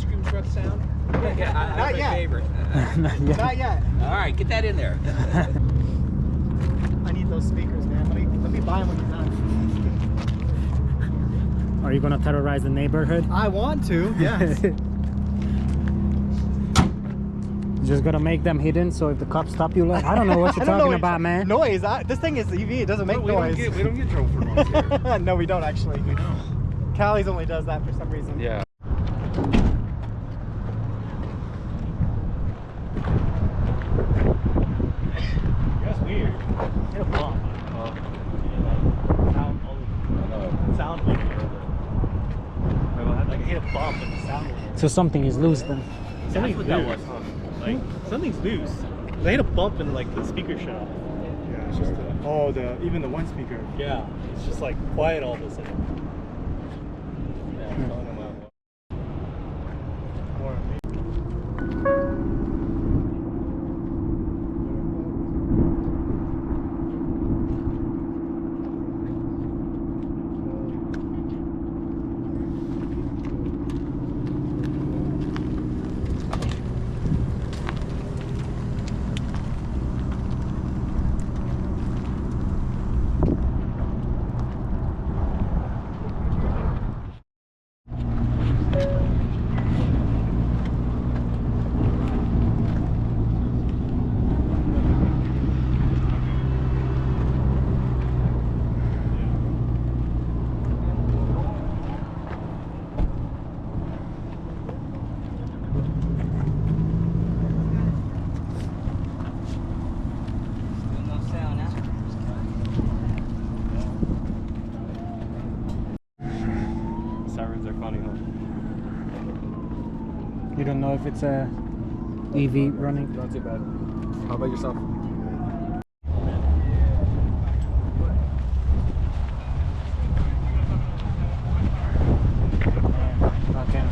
scream truck sound? Yeah, that's my favorite. Not yet. All right, get that in there. I need those speakers, man. Let me buy them when you're done. Are you gonna terrorize the neighborhood? I want to, yes. Just gotta make them hidden, so if the cops stop you, like, I don't know what you're talking about, man. Noise. This thing is EV. It doesn't make noise. We don't get trouble for noise here. No, we don't actually. We don't. Callie's only does that for some reason. Yeah. That's weird. Hit a bump. Sound like it hit a bump and the sound. So something is loose then. Something's loose. That was, huh? Like something's loose. They hit a bump and like the speaker shut off. Yeah, it's just even the one speaker. Yeah, it's just like quiet all of a sudden. Yeah, I'm calling them out. More on me. You don't know if it's a EV running? Not too bad. How about yourself? Okay.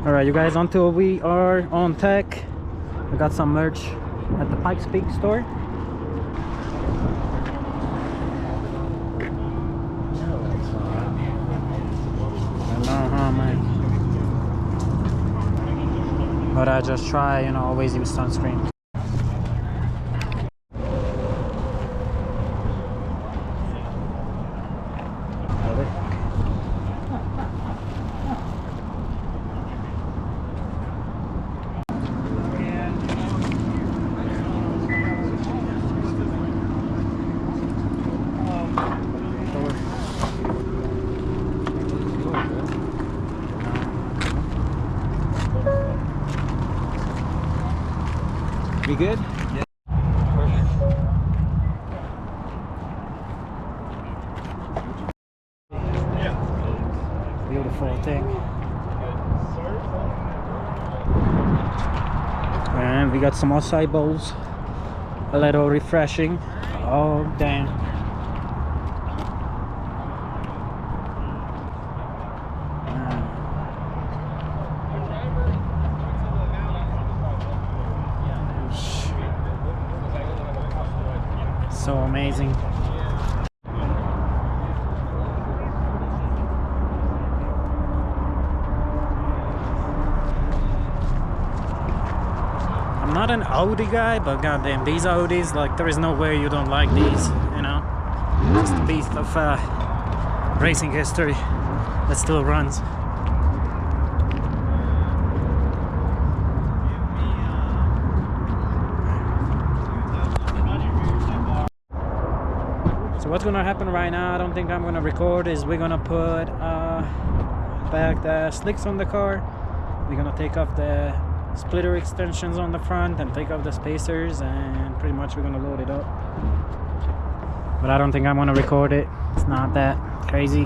Alright, you guys, until we are on tech, we got some merch at the Pikes store. Man. But I just try, you know, always use sunscreen. We good? Yeah. Beautiful thing. And we got some acai bowls. A little refreshing. Oh damn. So amazing. I'm not an Audi guy, but goddamn, these Audis, like, there is no way you don't like these, you know? Just a piece of racing history that still runs. So what's gonna happen right now, I don't think I'm gonna record, is we're gonna put back the slicks on the car. We're gonna take off the splitter extensions on the front and take off the spacers, and pretty much we're gonna load it up. But I don't think I'm gonna record it. It's not that crazy.